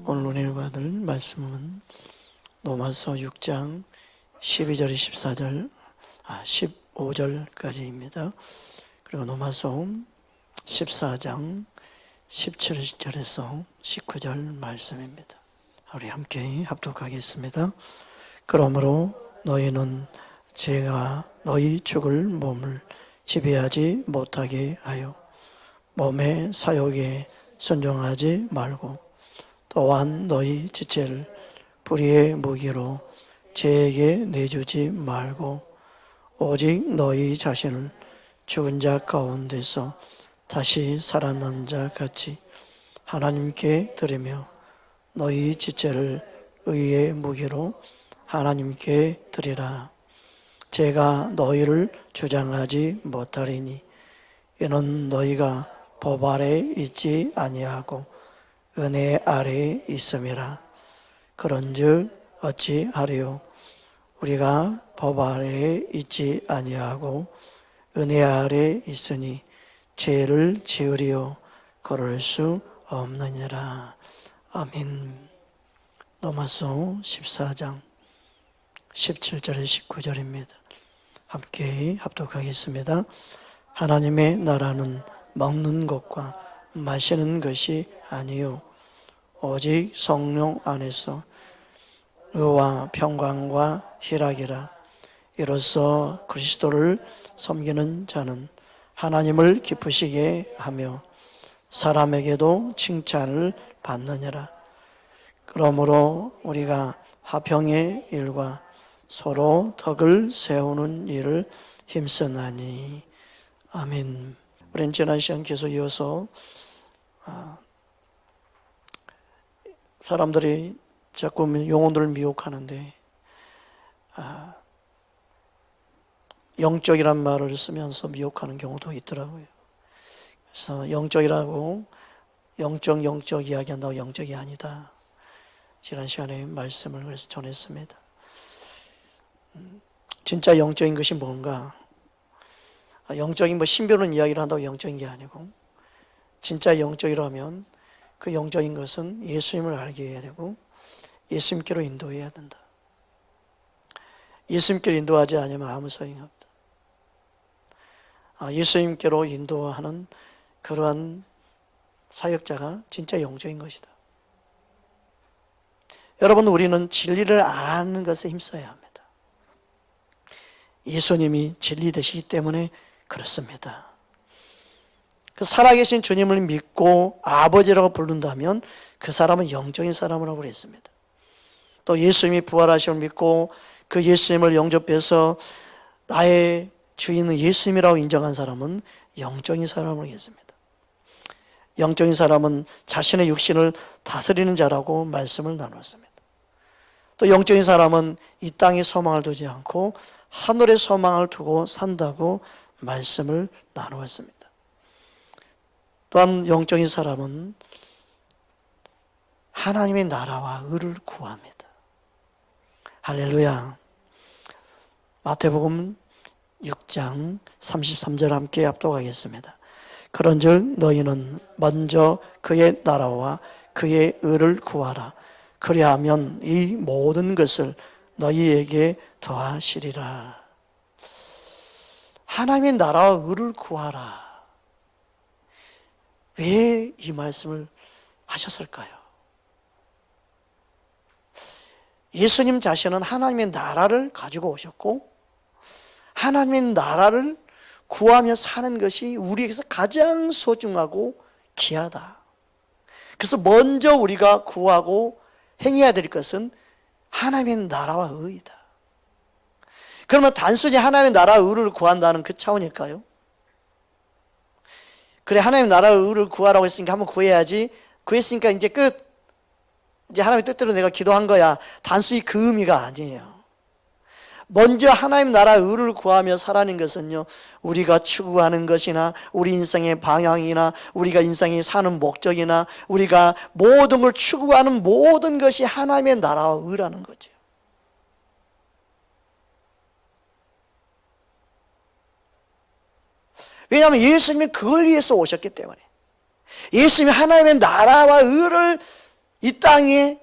오늘 은혜를 받을 말씀은 로마서 6장 12절, 14절, 15절까지입니다. 그리고 로마서 14장 17절에서 19절 말씀입니다. 우리 함께 합독하겠습니다. 그러므로 너희는 죄가 너희 죽을 몸을 지배하지 못하게 하여 몸의 사욕에 순종하지 말고 또한 너희 지체를 불의의 무기로 죄에게 내주지 말고 오직 너희 자신을 죽은 자 가운데서 다시 살아난 자 같이 하나님께 드리며 너희 지체를 의의 무기로 하나님께 드리라. 죄가 너희를 주장하지 못하리니 이는 너희가 법 아래 있지 아니하고 은혜 아래에 있음이라. 그런즉 어찌하리요? 우리가 법 아래에 있지 아니하고 은혜 아래에 있으니 죄를 지으리요 그럴 수 없느니라. 아멘. 로마서 14장 17절에 19절입니다. 함께 합독하겠습니다. 하나님의 나라는 먹는 것과 마시는 것이 아니요 오직 성령 안에서 의와 평강과 희락이라. 이로써 그리스도를 섬기는 자는 하나님을 기쁘시게 하며 사람에게도 칭찬을 받느니라. 그러므로 우리가 화평의 일과 서로 덕을 세우는 일을 힘쓰나니. 아멘. 우리는 지난 시간 계속 이어서 사람들이 자꾸 용어들을 미혹하는데 영적이란 말을 쓰면서 미혹하는 경우도 있더라고요. 그래서 영적이라고 영적 이야기한다고 영적이 아니다. 지난 시간에 말씀을 그래서 전했습니다. 진짜 영적인 것이 뭔가? 영적인 신비로운 이야기를 한다고 영적인 게 아니고 진짜 영적이라면 그 영적인 것은 예수님을 알게 해야 되고 예수님께로 인도해야 된다. 예수님께로 인도하지 않으면 아무 소용이 없다. 예수님께로 인도하는 그러한 사역자가 진짜 영적인 것이다. 여러분, 우리는 진리를 아는 것에 힘써야 합니다. 예수님이 진리 되시기 때문에 그렇습니다. 그 살아계신 주님을 믿고 아버지라고 부른다면 그 사람은 영적인 사람이라고 그랬습니다. 또 예수님이 부활하심을 믿고 그 예수님을 영접해서 나의 주인은 예수님이라고 인정한 사람은 영적인 사람으로 했습니다. 영적인 사람은 자신의 육신을 다스리는 자라고 말씀을 나눴습니다. 또 영적인 사람은 이 땅에 소망을 두지 않고 하늘에 소망을 두고 산다고 말씀을 나누었습니다. 또한 영적인 사람은 하나님의 나라와 의를 구합니다. 할렐루야. 마태복음 6장 33절 함께 합독하겠습니다. 그런즉 너희는 먼저 그의 나라와 그의 의를 구하라. 그리하면 이 모든 것을 너희에게 더하시리라. 하나님의 나라와 의를 구하라. 왜 이 말씀을 하셨을까요? 예수님 자신은 하나님의 나라를 가지고 오셨고 하나님의 나라를 구하며 사는 것이 우리에게서 가장 소중하고 귀하다. 그래서 먼저 우리가 구하고 행해야 될 것은 하나님의 나라와 의이다. 그러면 단순히 하나님의 나라와 의를 구한다는 그 차원일까요? 그래, 하나님 나라의 의를 구하라고 했으니까 한번 구해야지. 구했으니까 이제 끝. 이제 하나님의 뜻대로 내가 기도한 거야. 단순히 그 의미가 아니에요. 먼저 하나님 나라의 의를 구하며 살아가는 것은요, 우리가 추구하는 것이나 우리 인생의 방향이나 우리가 인생에 사는 목적이나 우리가 모든 걸 추구하는 모든 것이 하나님의 나라와 의라는 거죠. 왜냐하면 예수님이 그걸 위해서 오셨기 때문에. 예수님이 하나님의 나라와 의를 이 땅에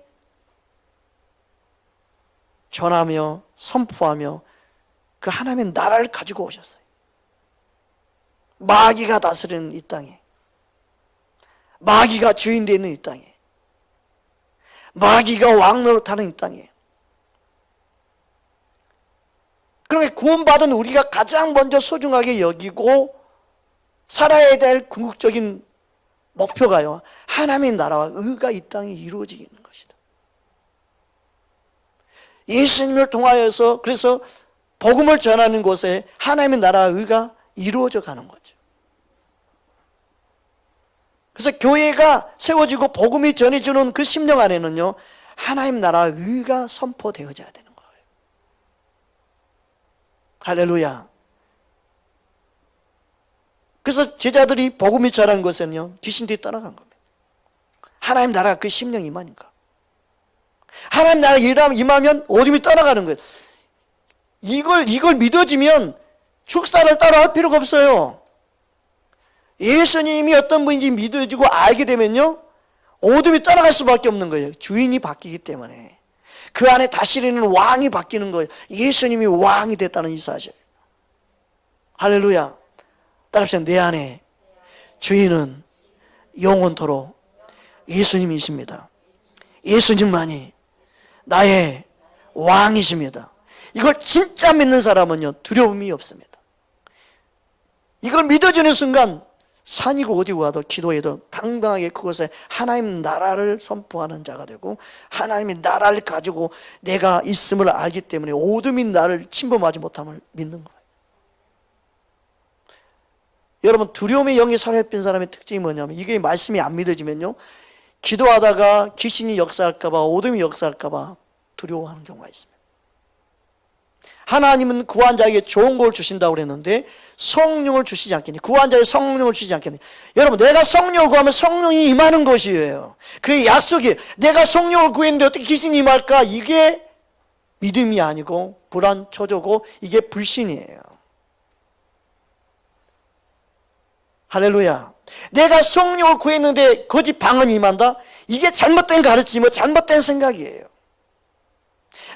전하며 선포하며 그 하나님의 나라를 가지고 오셨어요. 마귀가 다스리는 이 땅에, 마귀가 주인 되어 있는 이 땅에, 마귀가 왕노릇하는 이 땅에. 그러니까 구원받은 우리가 가장 먼저 소중하게 여기고 살아야 될 궁극적인 목표가요, 하나님의 나라와 의가 이 땅에 이루어지는 것이다. 예수님을 통하여서 그래서 복음을 전하는 곳에 하나님의 나라와 의가 이루어져 가는 거죠. 그래서 교회가 세워지고 복음이 전해지는 그 심령 안에는요, 하나님 나라와 의가 선포되어져야 되는 거예요. 할렐루야. 그래서 제자들이 복음이 전한 것은요, 귀신들이 떠나간 겁니다. 하나님 나라가 그 심령이 임하니까. 하나님 나라 임하면 어둠이 떠나가는 거예요. 이걸 믿어지면 축사를 따로 할 필요가 없어요. 예수님이 어떤 분인지 믿어지고 알게 되면요, 어둠이 떠나갈 수밖에 없는 거예요. 주인이 바뀌기 때문에. 그 안에 다스리는 왕이 바뀌는 거예요. 예수님이 왕이 됐다는 이 사실. 할렐루야. 따라합시다. 내 안에 주인은 영원토록 예수님이십니다. 예수님만이 나의 왕이십니다. 이걸 진짜 믿는 사람은요, 두려움이 없습니다. 이걸 믿어지는 순간 산이고 어디고 가도 기도해도 당당하게 그곳에 하나님 나라를 선포하는 자가 되고, 하나님의 나라를 가지고 내가 있음을 알기 때문에 어둠이 나를 침범하지 못함을 믿는 거예요. 여러분, 두려움의 영이 사로잡힌 사람의 특징이 뭐냐면, 이게 말씀이 안 믿어지면요, 기도하다가 귀신이 역사할까 봐, 어둠이 역사할까 봐 두려워하는 경우가 있습니다. 하나님은 구한 자에게 좋은 걸 주신다고 그랬는데 성령을 주시지 않겠니? 구한 자에게 성령을 주시지 않겠니? 여러분, 내가 성령을 구하면 성령이 임하는 것이에요. 그게 약속이에요. 내가 성령을 구했는데 어떻게 귀신이 임할까? 이게 믿음이 아니고 불안, 초조고 이게 불신이에요. 할렐루야. 내가 성령을 구했는데 거짓 방언이 임한다? 이게 잘못된 가르침이고 잘못된 생각이에요.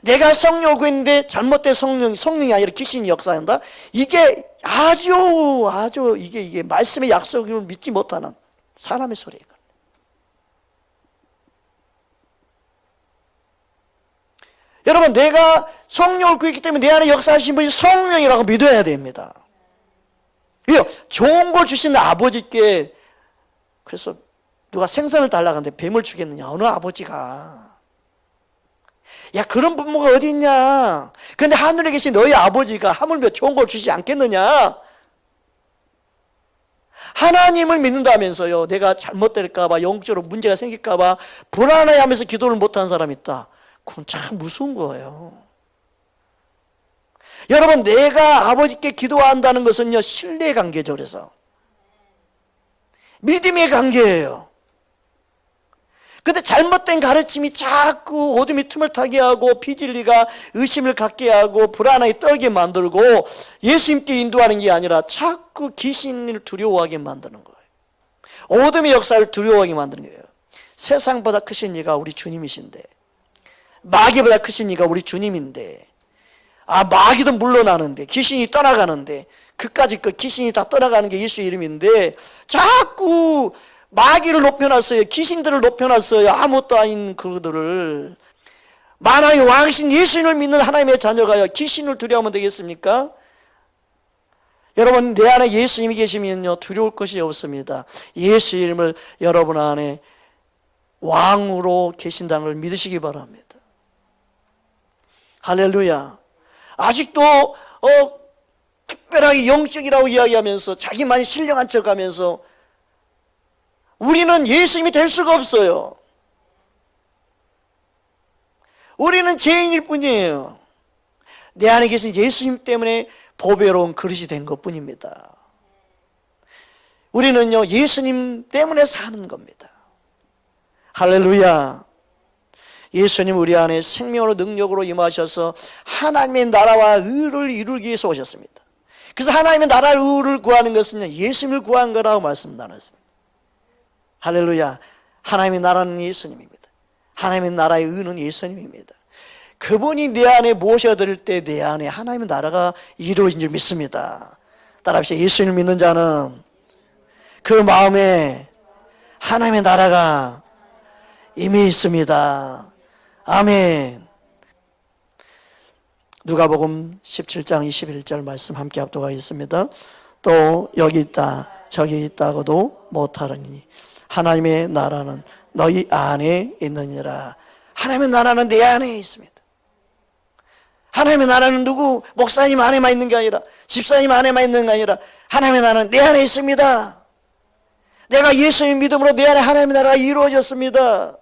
내가 성령을 구했는데 잘못된 성령이 아니라 귀신이 역사한다? 이게 아주 이게 말씀의 약속을 믿지 못하는 사람의 소리예요. 여러분, 내가 성령을 구했기 때문에 내 안에 역사하신 분이 성령이라고 믿어야 됩니다. 왜요? 좋은 걸 주시는 아버지께, 그래서 누가 생선을 달라고 하는데 뱀을 주겠느냐? 어느 아버지가. 야, 그런 부모가 어디 있냐? 근데 하늘에 계신 너희 아버지가 하물며 좋은 걸 주시지 않겠느냐? 하나님을 믿는다면서요, 내가 잘못될까봐, 영적으로 문제가 생길까봐 불안해하면서 기도를 못하는 사람이 있다. 그건 참 무서운 거예요. 여러분, 내가 아버지께 기도한다는 것은요, 신뢰의 관계죠. 그래서 믿음의 관계예요. 근데 잘못된 가르침이 자꾸 어둠이 틈을 타게 하고 비진리가 의심을 갖게 하고 불안하게 떨게 만들고 예수님께 인도하는 게 아니라 자꾸 귀신을 두려워하게 만드는 거예요. 어둠의 역사를 두려워하게 만드는 거예요. 세상보다 크신 이가 우리 주님이신데, 마귀보다 크신 이가 우리 주님인데, 마귀도 물러나는데, 귀신이 떠나가는데, 그까짓 귀신이 다 떠나가는 게 예수의 이름인데 자꾸 마귀를 높여놨어요. 귀신들을 높여놨어요. 아무것도 아닌 그들을. 만왕의 왕신 예수님을 믿는 하나님의 자녀가요, 귀신을 두려워하면 되겠습니까? 여러분, 내 안에 예수님이 계시면요, 두려울 것이 없습니다. 예수 이름을 여러분 안에 왕으로 계신다는 걸 믿으시기 바랍니다. 할렐루야. 아직도 특별하게 영적이라고 이야기하면서 자기만이 신령한 척하면서 우리는 예수님이 될 수가 없어요. 우리는 죄인일 뿐이에요. 내 안에 계신 예수님 때문에 보배로운 그릇이 된 것뿐입니다. 우리는요, 예수님 때문에 사는 겁니다. 할렐루야. 예수님 우리 안에 생명으로 능력으로 임하셔서 하나님의 나라와 의를 이루기 위해서 오셨습니다. 그래서 하나님의 나라의 의를 구하는 것은 예수님을 구한 거라고 말씀 나눴습니다. 할렐루야. 하나님의 나라는 예수님입니다. 하나님의 나라의 의는 예수님입니다. 그분이 내 안에 모셔드릴 때 내 안에 하나님의 나라가 이루어진 줄 믿습니다. 따라합시다. 예수님을 믿는 자는 그 마음에 하나님의 나라가 이미 있습니다. 아멘. 누가복음 17장 21절 말씀 함께 합독하겠습니다. 또 여기 있다 저기 있다고도 못하느니 하나님의 나라는 너희 안에 있느니라. 하나님의 나라는 내 안에 있습니다. 하나님의 나라는 누구 목사님 안에만 있는 게 아니라 집사님 안에만 있는 게 아니라 하나님의 나라는 내 안에 있습니다. 내가 예수님 믿음으로 내 안에 하나님의 나라가 이루어졌습니다.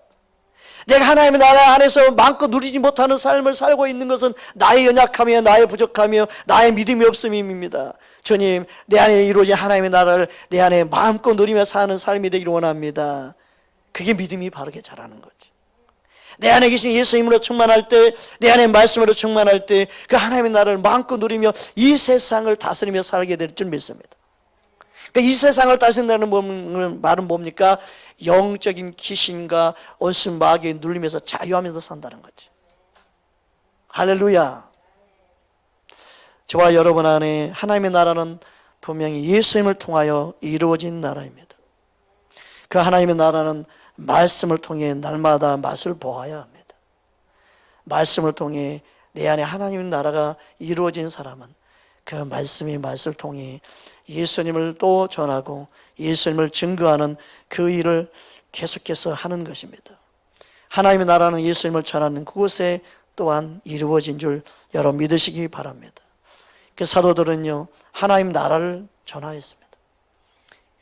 내가 하나님의 나라 안에서 마음껏 누리지 못하는 삶을 살고 있는 것은 나의 연약함이며 나의 부족함이며 나의 믿음이 없음입니다. 주님, 내 안에 이루어진 하나님의 나라를 내 안에 마음껏 누리며 사는 삶이 되기를 원합니다. 그게 믿음이 바르게 자라는 거지. 내 안에 계신 예수님으로 충만할 때, 내 안에 말씀으로 충만할 때 그 하나님의 나라를 마음껏 누리며 이 세상을 다스리며 살게 될 줄 믿습니다. 그러니까 이 세상을 다스린다는 말은 뭡니까? 영적인 귀신과 온순 마귀에 눌리면서 자유하면서 산다는 거지. 할렐루야. 저와 여러분 안에 하나님의 나라는 분명히 예수님을 통하여 이루어진 나라입니다. 그 하나님의 나라는 말씀을 통해 날마다 맛을 보아야 합니다. 말씀을 통해 내 안에 하나님의 나라가 이루어진 사람은 그 말씀의 맛을 통해 예수님을 또 전하고 예수님을 증거하는 그 일을 계속해서 하는 것입니다. 하나님의 나라는 예수님을 전하는 그곳에 또한 이루어진 줄 여러분 믿으시기 바랍니다. 그 사도들은요 하나님 나라를 전하였습니다.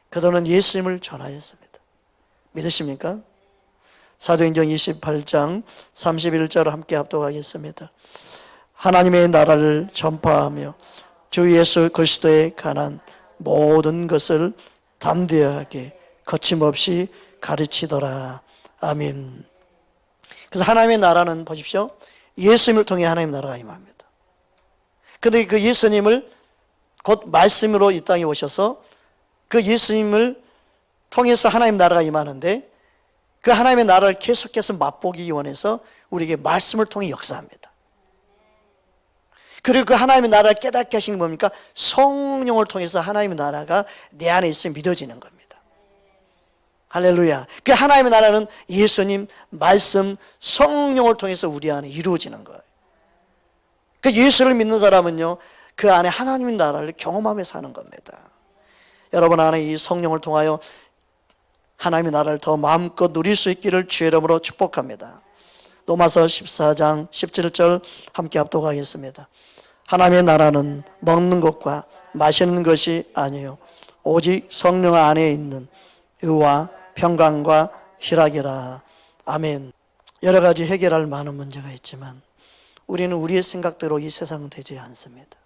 그들은 예수님을 전하였습니다. 믿으십니까? 사도행전 28장 31절 함께 합독하겠습니다. 하나님의 나라를 전파하며 주 예수 그리스도에 관한 모든 것을 담대하게 거침없이 가르치더라. 아멘. 그래서 하나님의 나라는 보십시오. 예수님을 통해 하나님의 나라가 임합니다. 그런데 그 예수님을 곧 말씀으로 이 땅에 오셔서 그 예수님을 통해서 하나님 나라가 임하는데 그 하나님의 나라를 계속해서 맛보기 원해서 우리에게 말씀을 통해 역사합니다. 그리고 그 하나님의 나라를 깨닫게 하시는 뭡니까? 성령을 통해서 하나님의 나라가 내 안에 있으면 믿어지는 겁니다. 할렐루야. 그 하나님의 나라는 예수님, 말씀, 성령을 통해서 우리 안에 이루어지는 거예요. 그 예수를 믿는 사람은요 그 안에 하나님의 나라를 경험하며 사는 겁니다. 여러분 안에 이 성령을 통하여 하나님의 나라를 더 마음껏 누릴 수 있기를 주의 이름으로 축복합니다. 로마서 14장 17절 함께 합독하겠습니다. 하나님의 나라는 먹는 것과 마시는 것이 아니요 오직 성령 안에 있는 의와 평강과 희락이라. 아멘. 여러 가지 해결할 많은 문제가 있지만 우리는 우리의 생각대로 이 세상은 되지 않습니다.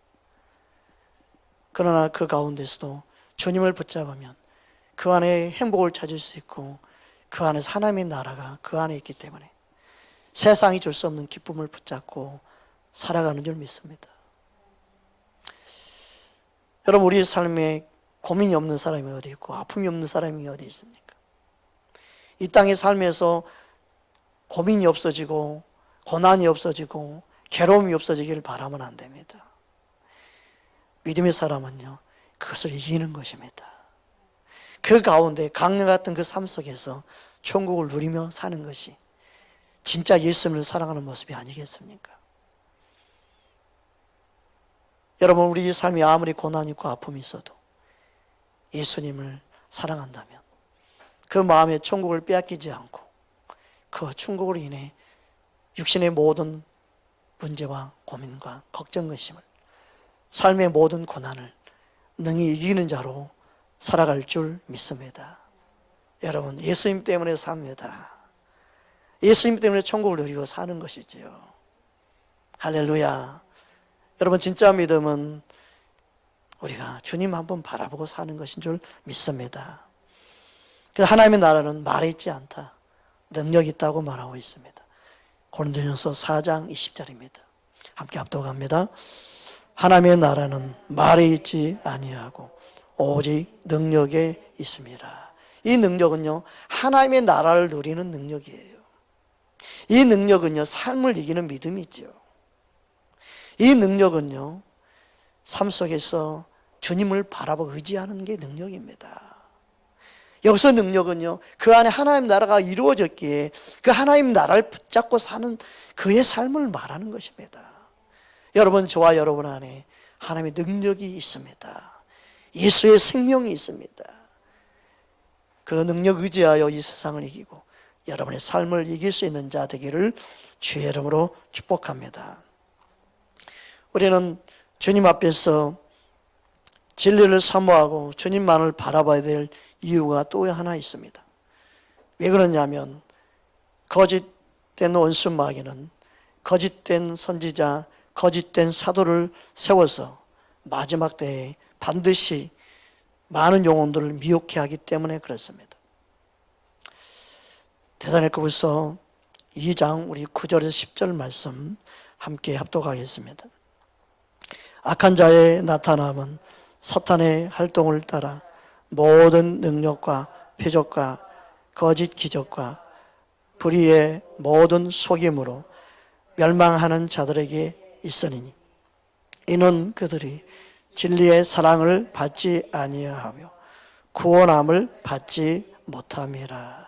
그러나 그 가운데서도 주님을 붙잡으면 그 안에 행복을 찾을 수 있고 그 안에서 하나님의 나라가 그 안에 있기 때문에 세상이 줄 수 없는 기쁨을 붙잡고 살아가는 줄 믿습니다. 여러분 우리 삶에 고민이 없는 사람이 어디 있고 아픔이 없는 사람이 어디 있습니까? 이 땅의 삶에서 고민이 없어지고 고난이 없어지고 괴로움이 없어지기를 바라면 안 됩니다. 믿음의 사람은요 그것을 이기는 것입니다. 그 가운데 강령 같은 그 삶 속에서 천국을 누리며 사는 것이 진짜 예수님을 사랑하는 모습이 아니겠습니까? 여러분 우리 삶이 아무리 고난이 있고 아픔이 있어도 예수님을 사랑한다면 그 마음에 천국을 빼앗기지 않고 그 천국으로 인해 육신의 모든 문제와 고민과 걱정, 의심을 삶의 모든 고난을 능히 이기는 자로 살아갈 줄 믿습니다. 여러분 예수님 때문에 삽니다. 예수님 때문에 천국을 누리고 사는 것이지요. 할렐루야. 여러분 진짜 믿음은 우리가 주님 한번 바라보고 사는 것인 줄 믿습니다. 그래서 하나님의 나라는 말에 있지 않다, 능력이 있다고 말하고 있습니다. 고린도전서 4장 20절입니다. 함께 합독합니다. 하나님의 나라는 말에 있지 아니하고 오직 능력에 있습니다. 이 능력은요 하나님의 나라를 누리는 능력이에요. 이 능력은요, 삶을 이기는 믿음이죠. 이 능력은요, 삶 속에서 주님을 바라보고 의지하는 게 능력입니다. 여기서 능력은요, 그 안에 하나님 나라가 이루어졌기에 그 하나님 나라를 붙잡고 사는 그의 삶을 말하는 것입니다. 여러분, 저와 여러분 안에 하나님의 능력이 있습니다. 예수의 생명이 있습니다. 그 능력 의지하여 이 세상을 이기고 여러분의 삶을 이길 수 있는 자 되기를 주의 이름으로 축복합니다. 우리는 주님 앞에서 진리를 사모하고 주님만을 바라봐야 될 이유가 또 하나 있습니다. 왜 그러냐면 거짓된 원수 마귀는 거짓된 선지자, 거짓된 사도를 세워서 마지막 때에 반드시 많은 영혼들을 미혹해 하기 때문에 그렇습니다. 데살로니가후서 2장 우리 9절에서 10절 말씀 함께 합독하겠습니다. 악한 자의 나타남은 사탄의 활동을 따라 모든 능력과 표적과 거짓 기적과 불의의 모든 속임으로 멸망하는 자들에게 있으니 이는 그들이 진리의 사랑을 받지 아니하며 구원함을 받지 못함이라.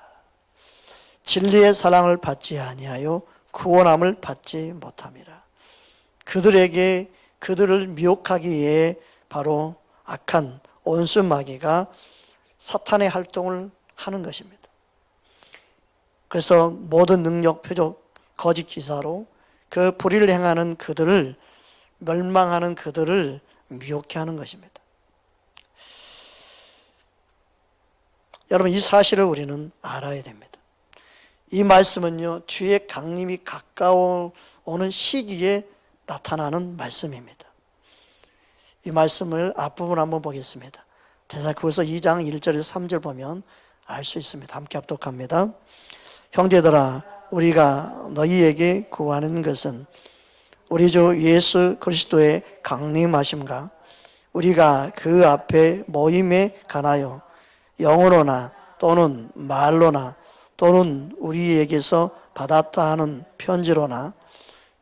진리의 사랑을 받지 아니하여 구원함을 받지 못함이라. 그들에게 그들을 미혹하기 위해 바로 악한 원수 마귀가 사탄의 활동을 하는 것입니다. 그래서 모든 능력, 표적, 거짓 기사로 그 불의를 행하는 그들을, 멸망하는 그들을 미혹해 하는 것입니다. 여러분, 이 사실을 우리는 알아야 됩니다. 이 말씀은요, 주의 강림이 가까워오는 시기에 나타나는 말씀입니다. 이 말씀을 앞부분 한번 보겠습니다. 데살로니가후서 2장 1절에서 3절 보면 알 수 있습니다. 함께 합독합니다. 형제들아, 우리가 너희에게 구하는 것은 우리 주 예수 그리스도의 강림하심과 우리가 그 앞에 모임에 관하여 영으로나 또는 말로나 또는 우리에게서 받았다 하는 편지로나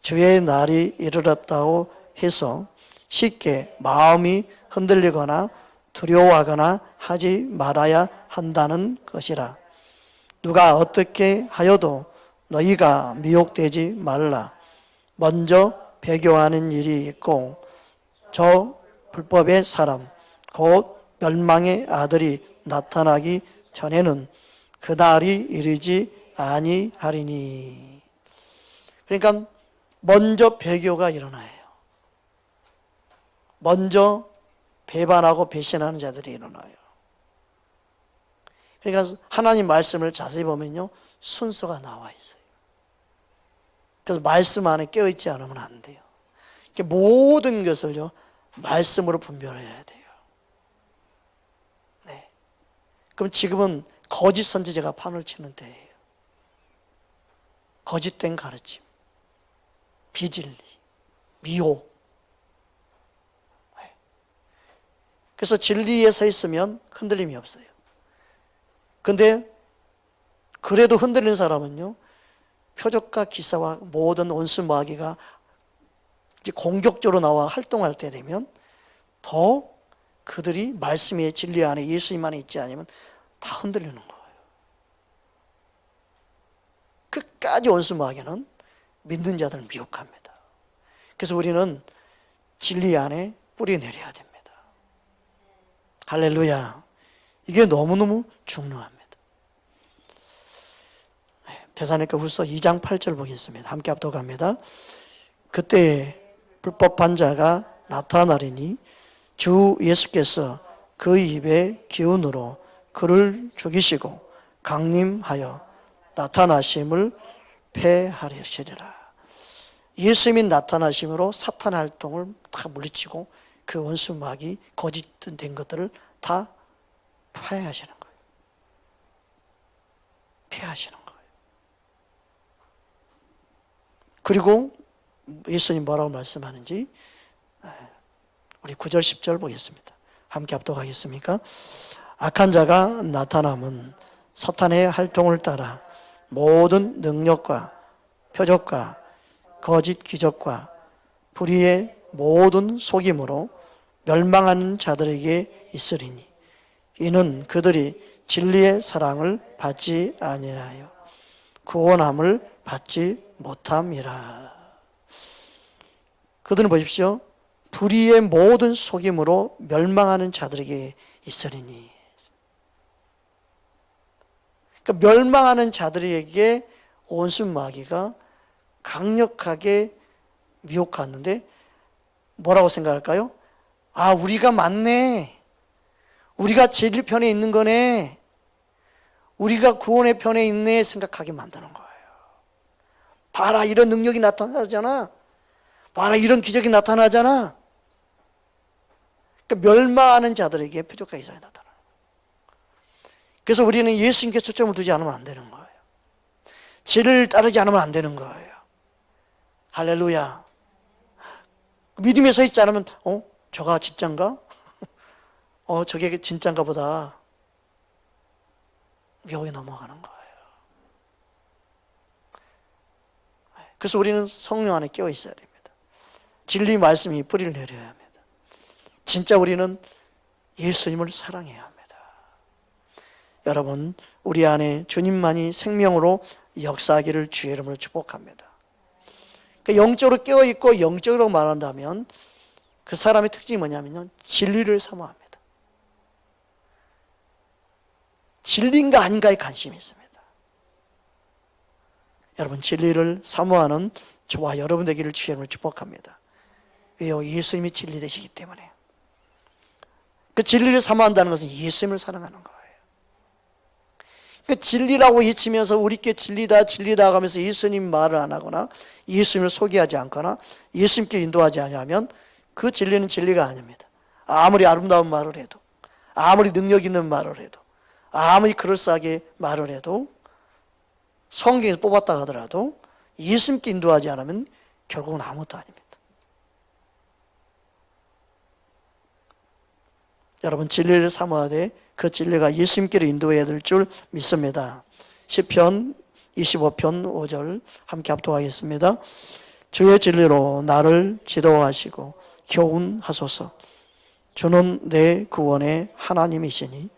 주의 날이 이르렀다고 해서 쉽게 마음이 흔들리거나 두려워하거나 하지 말아야 한다는 것이라. 누가 어떻게 하여도 너희가 미혹되지 말라. 먼저 배교하는 일이 있고 저 불법의 사람 곧 멸망의 아들이 나타나기 전에는 그날이 이르지 아니하리니. 그러니까 먼저 배교가 일어나요. 먼저 배반하고 배신하는 자들이 일어나요. 그러니까 하나님 말씀을 자세히 보면요, 순서가 나와 있어요. 그래서 말씀 안에 깨어있지 않으면 안 돼요. 모든 것을요, 말씀으로 분별해야 돼요. 네. 그럼 지금은 거짓 선지자가 판을 치는 때예요. 거짓된 가르침, 비진리, 미혹. 네. 그래서 진리에 서 있으면 흔들림이 없어요. 근데 그래도 흔들리는 사람은요, 표적과 기사와 모든 원수 마귀가 이제 공격적으로 나와 활동할 때 되면 더 그들이 말씀의 진리 안에 예수님 안에 있지 않으면 다 흔들리는 거예요. 끝까지 원수 마귀는 믿는 자들을 미혹합니다. 그래서 우리는 진리 안에 뿌리 내려야 됩니다. 할렐루야. 이게 너무너무 중요합니다. 데살로니가후서 2장 8절 보겠습니다. 함께 합독합니다. 그때 불법 반자가 나타나리니 주 예수께서 그 입의 기운으로 그를 죽이시고 강림하여 나타나심을 폐하시리라. 예수님이 나타나심으로 사탄의 활동을 다 물리치고 그 원수 마귀 거짓된 것들을 다 폐하시는 거예요. 폐하시는 거예요. 그리고 예수님 뭐라고 말씀하는지 우리 9절 10절 보겠습니다. 함께 합독하겠습니까? 악한 자가 나타남은 사탄의 활동을 따라 모든 능력과 표적과 거짓 기적과 불의의 모든 속임으로 멸망하는 자들에게 있으리니 이는 그들이 진리의 사랑을 받지 아니하여 구원함을 받지 못함이라. 그들은 보십시오. 불의의 모든 속임으로 멸망하는 자들에게 있으리니. 그러니까 멸망하는 자들에게 온순 마귀가 강력하게 미혹하는데 뭐라고 생각할까요? 아, 우리가 맞네. 우리가 진리 편에 있는 거네. 우리가 구원의 편에 있네 생각하게 만드는 거예요. 봐라, 이런 능력이 나타나잖아. 봐라, 이런 기적이 나타나잖아. 그러니까 멸망하는 자들에게 표적과 이상이 나타나요. 그래서 우리는 예수님께 초점을 두지 않으면 안 되는 거예요. 진리를 따르지 않으면 안 되는 거예요. 할렐루야. 믿음에 서 있지 않으면 저가 진짠가? 저게 진짠가 보다. 묘하게 넘어가는 거예요. 그래서 우리는 성령 안에 깨어 있어야 됩니다. 진리 말씀이 뿌리를 내려야 합니다. 진짜 우리는 예수님을 사랑해야 합니다. 여러분, 우리 안에 주님만이 생명으로 역사하기를 주의 이름으로 축복합니다. 영적으로 깨어 있고 영적으로 말한다면 그 사람의 특징이 뭐냐면요, 진리를 사모합니다. 진리인가 아닌가에 관심이 있습니다. 여러분, 진리를 사모하는 저와 여러분 되기를 주의 이름으로 축복합니다. 왜요? 예수님이 진리 되시기 때문에. 그 진리를 사모한다는 것은 예수님을 사랑하는 거예요. 그 진리라고 외치면서 우리께 진리다 진리다 하면서 예수님 말을 안 하거나 예수님을 소개하지 않거나 예수님께 인도하지 않으면 그 진리는 진리가 아닙니다. 아무리 아름다운 말을 해도, 아무리 능력 있는 말을 해도, 아무리 그럴싸하게 말을 해도, 성경에서 뽑았다 하더라도 예수님께 인도하지 않으면 결국은 아무것도 아닙니다. 여러분, 진리를 사모하되 그 진리가 예수님께로 인도해야 될 줄 믿습니다. 시편 25편 5절 함께 합독하겠습니다. 주의 진리로 나를 지도하시고 교훈하소서. 주는 내 구원의 하나님이시니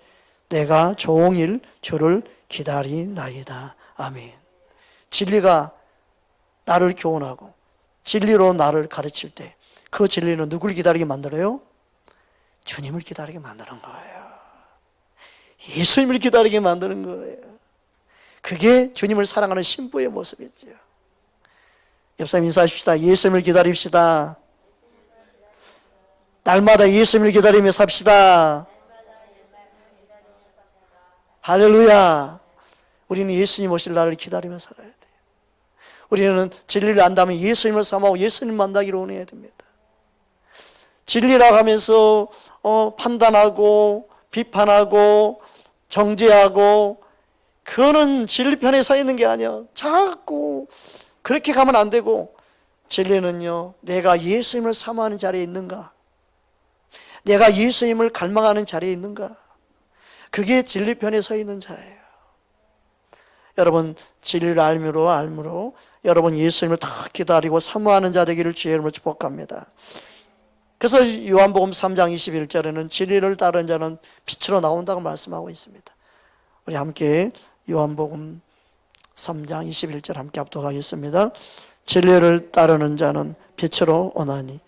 내가 종일 주를 기다리나이다. 아멘. 진리가 나를 교훈하고 진리로 나를 가르칠 때 그 진리는 누구를 기다리게 만들어요? 주님을 기다리게 만드는 거예요. 예수님을 기다리게 만드는 거예요. 그게 주님을 사랑하는 신부의 모습이죠. 옆사람 인사하십시다. 예수님을 기다립시다. 날마다 예수님을 기다리며 삽시다. 할렐루야. 우리는 예수님 오실 날을 기다리며 살아야 돼요. 우리는 진리를 안다면 예수님을 사모하고 예수님 만나기로 원해야 됩니다. 진리라고 하면서 판단하고 비판하고 정죄하고 그거는 진리 편에 서 있는 게 아니야. 자꾸 그렇게 가면 안 되고, 진리는요, 내가 예수님을 사모하는 자리에 있는가, 내가 예수님을 갈망하는 자리에 있는가, 그게 진리 편에 서 있는 자예요. 여러분, 진리를 알므로 여러분 예수님을 다 기다리고 사모하는 자 되기를 주의 이름으로 축복합니다. 그래서 요한복음 3장 21절에는 진리를 따르는 자는 빛으로 나온다고 말씀하고 있습니다. 우리 함께 요한복음 3장 21절 함께 합독하겠습니다. 진리를 따르는 자는 빛으로 오나니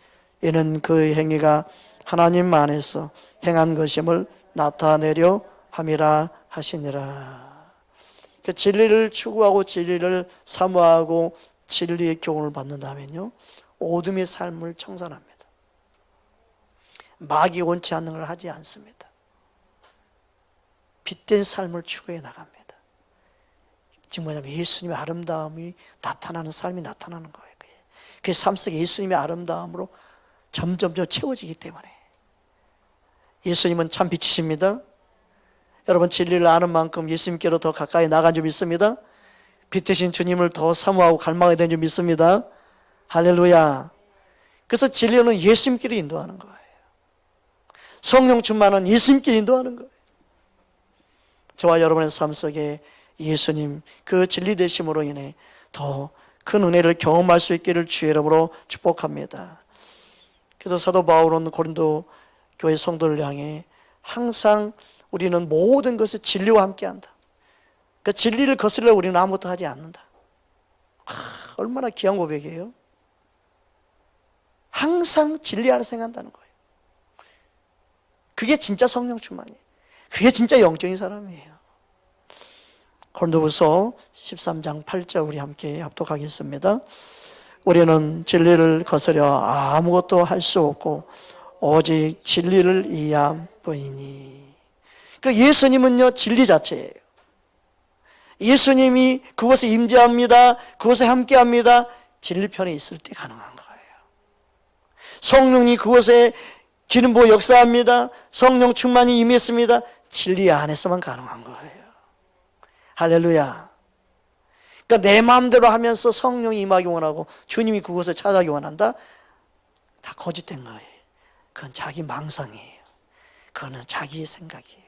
이는 그 행위가 하나님 안에서 행한 것임을 나타내려 함이라 하시니라. 그 진리를 추구하고 진리를 사모하고 진리의 교훈을 받는다면요, 어둠의 삶을 청산합니다. 마귀 원치 않는 걸 하지 않습니다. 빛된 삶을 추구해 나갑니다. 지금 뭐냐면 예수님의 아름다움이 나타나는 삶이 나타나는 거예요. 그 삶 속에 예수님의 아름다움으로 점점 채워지기 때문에. 예수님은 참 빛이십니다. 여러분, 진리를 아는 만큼 예수님께로 더 가까이 나간 줄 믿습니다. 빛 되신 주님을 더 사모하고 갈망하게 된 줄 믿습니다. 할렐루야. 그래서 진리는 예수님께로 인도하는 거예요. 성령 충만은 예수님께 인도하는 거예요. 저와 여러분의 삶 속에 예수님 그 진리 되심으로 인해 더 큰 은혜를 경험할 수 있기를 주의 이름으로 축복합니다. 그래서 사도 바울은 고린도 교회 성도를 향해 항상 우리는 모든 것을 진리와 함께한다. 그 진리를 거스려 우리는 아무것도 하지 않는다. 얼마나 귀한 고백이에요. 항상 진리 안에 생각한다는 거예요. 그게 진짜 성령 충만이에요. 그게 진짜 영적인 사람이에요. 고린도후서 13장 8절 우리 함께 합독하겠습니다. 우리는 진리를 거스려 아무것도 할 수 없고 오직 진리를 이해함 뿐이니. 그러니까 예수님은요, 진리 자체예요. 예수님이 그곳에 임재합니다. 그곳에 함께합니다. 진리편에 있을 때 가능한 거예요. 성령이 그곳에 기름 부어 역사합니다. 성령 충만이 임했습니다. 진리 안에서만 가능한 거예요. 할렐루야. 그러니까 내 마음대로 하면서 성령이 임하기 원하고 주님이 그곳에 찾아가기 원한다? 다 거짓된 거예요. 그건 자기 망상이에요. 그거는 자기의 생각이에요.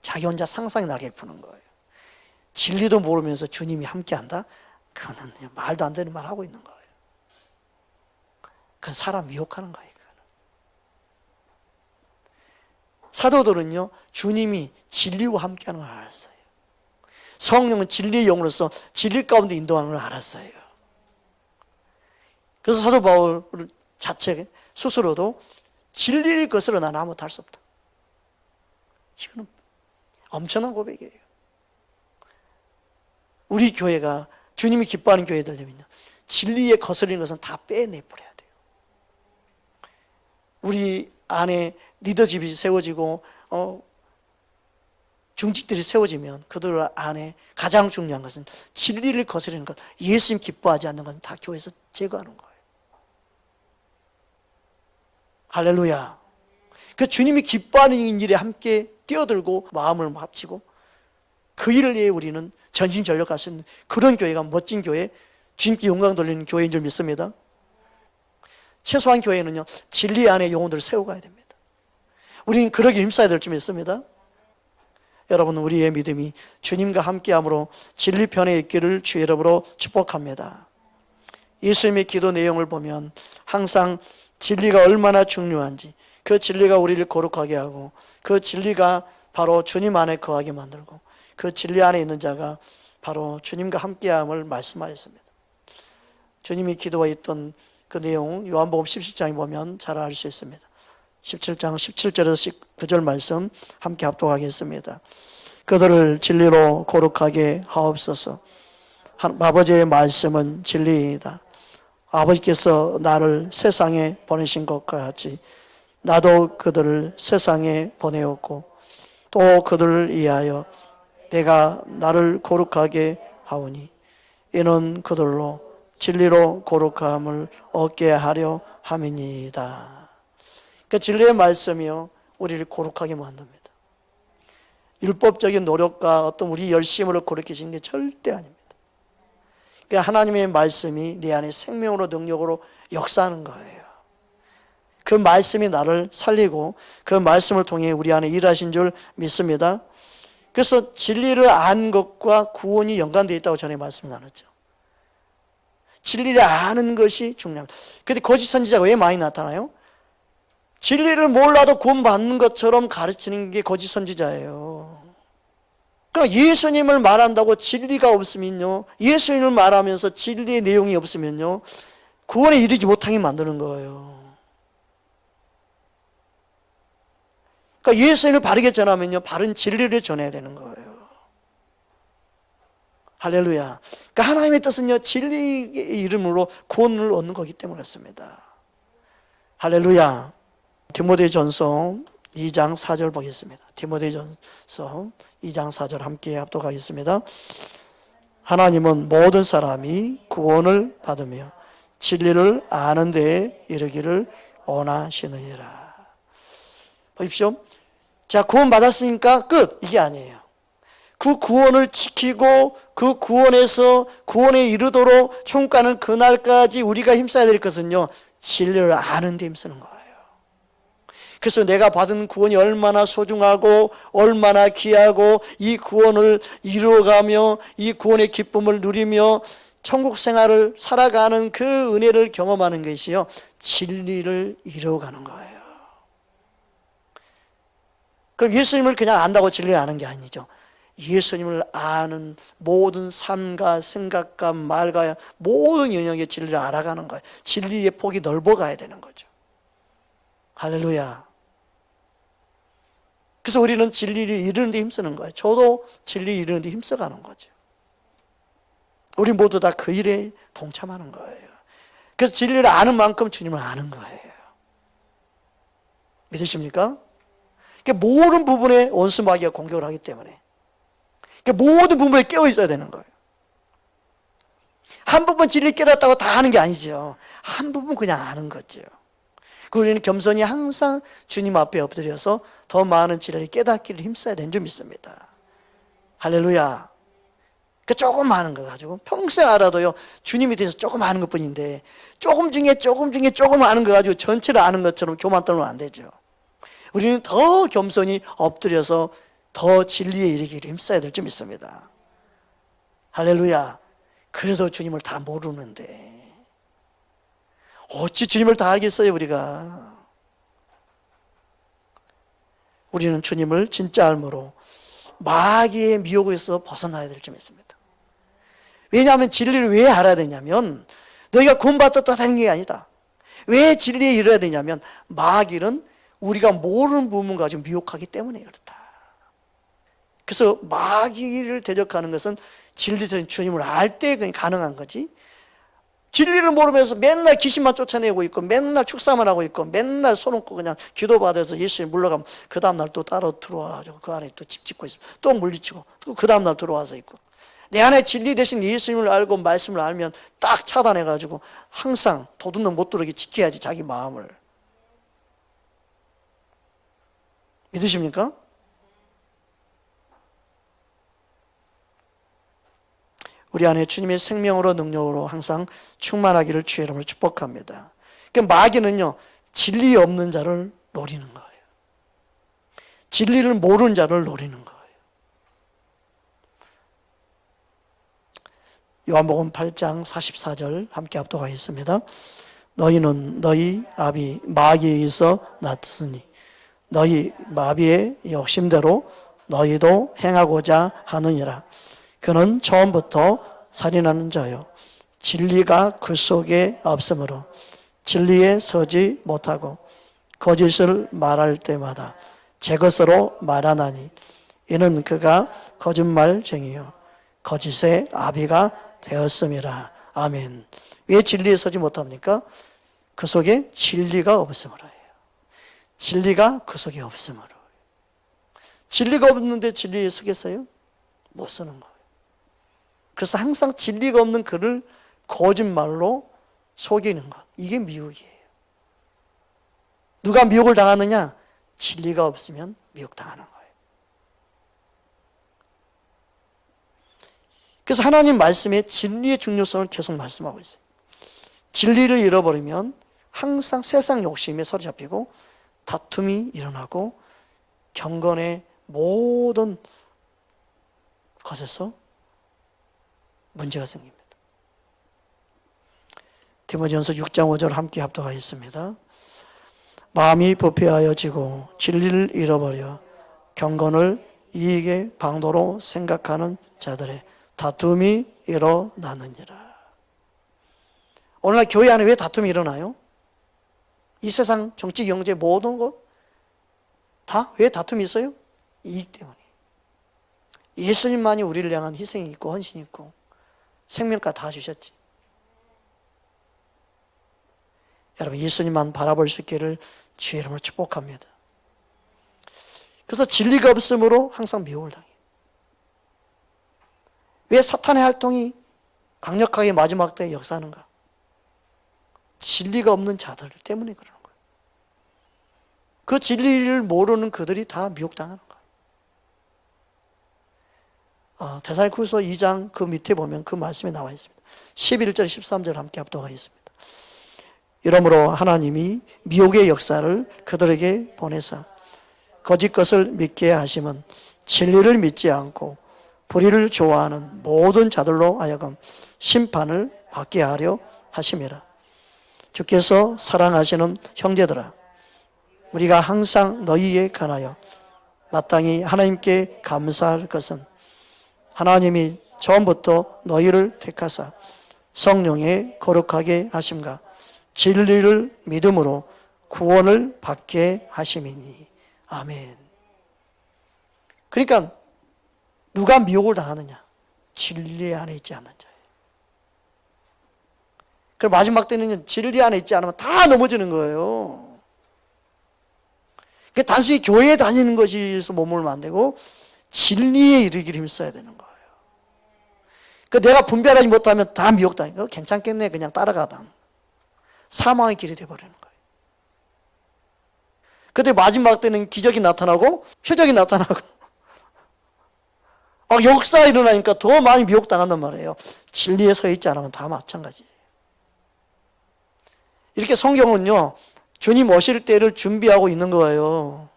자기 혼자 상상의 날개를 푸는 거예요. 진리도 모르면서 주님이 함께한다? 그거는 말도 안 되는 말 하고 있는 거예요. 그건 사람 미혹하는 거예요. 사도들은요, 주님이 진리와 함께하는 걸 알았어요. 성령은 진리의 영으로서 진리 가운데 인도하는 걸 알았어요. 그래서 사도 바울 자체 스스로도 진리를 거스러 나는 아무것도 할 수 없다. 이거는 엄청난 고백이에요. 우리 교회가 주님이 기뻐하는 교회 되려면요, 진리에 거스르는 것은 다 빼내버려야 돼요. 우리 안에 리더십이 세워지고 중직들이 세워지면 그들 안에 가장 중요한 것은 진리를 거스르는 것, 예수님 기뻐하지 않는 것은 다 교회에서 제거하는 거예요. 할렐루야. 그 주님이 기뻐하는 일에 함께 뛰어들고 마음을 합치고 그 일을 위해 우리는 전심전력할 수 있는 그런 교회가 멋진 교회, 주님께 영광 돌리는 교회인 줄 믿습니다. 최소한 교회는요, 진리 안에 영혼들을 세워가야 됩니다. 우리는 그러기 힘써야 될 줄 믿습니다. 여러분, 우리의 믿음이 주님과 함께함으로 진리편에 있기를 주의 이름으로 축복합니다. 예수님의 기도 내용을 보면 항상 진리가 얼마나 중요한지, 그 진리가 우리를 거룩하게 하고 그 진리가 바로 주님 안에 거하게 만들고 그 진리 안에 있는 자가 바로 주님과 함께함을 말씀하였습니다. 주님이 기도했던 그 내용 요한복음 17장에 보면 잘 알 수 있습니다. 17장 17절에서 19절 말씀 함께 합독하겠습니다. 그들을 진리로 거룩하게 하옵소서. 아버지의 말씀은 진리이다. 아버지께서 나를 세상에 보내신 것과 같이 나도 그들을 세상에 보내었고 또 그들을 위하여 내가 나를 거룩하게 하오니 이는 그들로 진리로 거룩함을 얻게 하려 함이니이다. 그 진리의 말씀이요, 우리를 거룩하게 만듭니다. 율법적인 노력과 어떤 우리 열심으로 거룩해지는 게 절대 아닙니다. 그러니까 하나님의 말씀이 내 안에 생명으로 능력으로 역사하는 거예요. 그 말씀이 나를 살리고 그 말씀을 통해 우리 안에 일하신 줄 믿습니다. 그래서 진리를 아는 것과 구원이 연관되어 있다고 전에 말씀 나눴죠. 진리를 아는 것이 중요합니다. 그런데 거짓 선지자가 왜 많이 나타나요? 진리를 몰라도 구원받는 것처럼 가르치는 게 거짓 선지자예요. 그러니까 예수님을 말한다고 진리가 없으면요, 예수님을 말하면서 진리의 내용이 없으면요, 구원에 이르지 못하게 만드는 거예요. 그러니까 예수님을 바르게 전하면요, 바른 진리를 전해야 되는 거예요. 할렐루야. 그러니까 하나님의 뜻은요, 진리의 이름으로 구원을 얻는 거기 때문에 그렇습니다. 할렐루야. 디모데전서 2장 4절 보겠습니다. 디모데전서 2장 4절 함께 합독하겠습니다. 하나님은 모든 사람이 구원을 받으며 진리를 아는 데에 이르기를 원하시느니라. 보십시오. 자, 구원 받았으니까 끝, 이게 아니에요. 그 구원을 지키고 그 구원에서 구원에 이르도록 총가는 그날까지 우리가 힘써야 될 것은요, 진리를 아는 데 힘쓰는 거예요. 그래서 내가 받은 구원이 얼마나 소중하고 얼마나 귀하고 이 구원을 이루어가며 이 구원의 기쁨을 누리며 천국 생활을 살아가는 그 은혜를 경험하는 것이요, 진리를 이루어가는 거예요. 그럼 예수님을 그냥 안다고 진리를 아는 게 아니죠. 예수님을 아는 모든 삶과 생각과 말과 모든 영역의 진리를 알아가는 거예요. 진리의 폭이 넓어가야 되는 거죠. 할렐루야. 그래서 우리는 진리를 이루는 데 힘쓰는 거예요. 저도 진리를 이루는 데 힘써가는 거죠. 우리 모두 다 그 일에 동참하는 거예요. 그래서 진리를 아는 만큼 주님을 아는 거예요. 믿으십니까? 그러니까 모든 부분에 원수 마귀가 공격을 하기 때문에, 그러니까 모든 부분에 깨어 있어야 되는 거예요. 한 부분 진리 깨닫다고 다 아는 게 아니죠. 한 부분 그냥 아는 거죠. 우리는 겸손히 항상 주님 앞에 엎드려서 더 많은 진리를 깨닫기를 힘써야 되는 줄 믿습니다. 할렐루야. 그 조금 아는 거 가지고 평생 알아도요, 주님에 대해서 조금 아는 것 뿐인데, 조금 중에 조금 아는 거 가지고 전체를 아는 것처럼 교만 떨면 안 되죠. 우리는 더 겸손히 엎드려서 더 진리에 이르기를 힘써야 될 줄 믿습니다. 할렐루야. 그래도 주님을 다 모르는데 어찌 주님을 다 알겠어요, 우리가. 우리는 주님을 진짜 알므로 마귀의 미혹에서 벗어나야 될 줄 믿습니다. 왜냐하면 진리를 왜 알아야 되냐면, 너희가 구원받았다 하는 게 아니다. 왜 진리에 이르러야 되냐면, 마귀는 우리가 모르는 부분 가지고 미혹하기 때문에 그렇다. 그래서 마귀를 대적하는 것은 진리적인 주님을 알 때 가능한 거지, 진리를 모르면서 맨날 귀신만 쫓아내고 있고, 맨날 축사만 하고 있고, 맨날 손놓고 그냥 기도받아서 예수님 물러가면 그 다음날 또 따로 들어와가지고 그 안에 또 집 짓고 있으면 또 물리치고, 또 그 다음날 들어와서 있고, 내 안에 진리 대신 예수님을 알고 말씀을 알면 딱 차단해가지고 항상 도둑놈 못 들어오게 지켜야지, 자기 마음을. 믿으십니까? 우리 안에 주님의 생명으로 능력으로 항상 충만하기를 주의 이름으로 축복합니다. 그러니까 마귀는요, 진리 없는 자를 노리는 거예요. 진리를 모르는 자를 노리는 거예요. 요한복음 8장 44절 함께 합독하겠습니다. 너희는 너희 아비 마귀에게서 났으니 너희 마귀의 욕심대로 너희도 행하고자 하느니라. 그는 처음부터 살인하는 자요, 진리가 그 속에 없으므로 진리에 서지 못하고 거짓을 말할 때마다 제 것으로 말하나니 이는 그가 거짓말쟁이요 거짓의 아비가 되었음이라. 아멘. 왜 진리에 서지 못합니까? 그 속에 진리가 없으므로예요. 진리가 그 속에 없으므로. 진리가 없는데 진리에 서겠어요? 못 서는 거예요. 그래서 항상 진리가 없는 그를 거짓말로 속이는 것, 이게 미혹이에요. 누가 미혹을 당하느냐? 진리가 없으면 미혹당하는 거예요. 그래서 하나님 말씀에 진리의 중요성을 계속 말씀하고 있어요. 진리를 잃어버리면 항상 세상 욕심에 사로잡히고 다툼이 일어나고 경건의 모든 것에서 문제가 생깁니다. 디모데전서 6장 5절 함께 합독하겠습니다. 마음이 부패하여지고 진리를 잃어버려 경건을 이익의 방도로 생각하는 자들의 다툼이 일어나느니라. 오늘날 교회 안에 왜 다툼이 일어나요? 이 세상 정치, 경제 모든 것 다 왜 다툼이 있어요? 이익 때문에. 예수님만이 우리를 향한 희생이 있고 헌신이 있고 생명까지 다 주셨지. 여러분, 예수님만 바라볼 수 있기를 주의 이름으로 축복합니다. 그래서 진리가 없으므로 항상 미혹을 당해요. 왜 사탄의 활동이 강력하게 마지막 때에 역사하는가? 진리가 없는 자들 때문에 그러는 거예요. 그 진리를 모르는 그들이 다 미혹당하는 거예요. 데살로니가후서 2장 그 밑에 보면 그 말씀이 나와 있습니다. 11절 13절 함께 합독하겠습니다. 이러므로 하나님이 미혹의 역사를 그들에게 보내사 거짓 것을 믿게 하심은 진리를 믿지 않고 불의를 좋아하는 모든 자들로 하여금 심판을 받게 하려 하심이라. 주께서 사랑하시는 형제들아, 우리가 항상 너희에 관하여 마땅히 하나님께 감사할 것은 하나님이 처음부터 너희를 택하사 성령에 거룩하게 하심과 진리를 믿음으로 구원을 받게 하심이니. 아멘. 그러니까 누가 미혹을 당하느냐? 진리 안에 있지 않는 자예요. 그럼 마지막 때는 진리 안에 있지 않으면 다 넘어지는 거예요. 그러니까 단순히 교회에 다니는 것에서 머물면 안 되고 진리에 이르기를 힘써야 되는 거예요. 그 내가 분별하지 못하면 다 미혹당해요. 괜찮겠네, 그냥 따라가다. 사망의 길이 되어버리는 거예요. 근데 마지막 때는 기적이 나타나고 표적이 나타나고 막 역사가 일어나니까 더 많이 미혹당한단 말이에요. 진리에 서 있지 않으면 다 마찬가지예요. 이렇게 성경은요, 주님 오실 때를 준비하고 있는 거예요.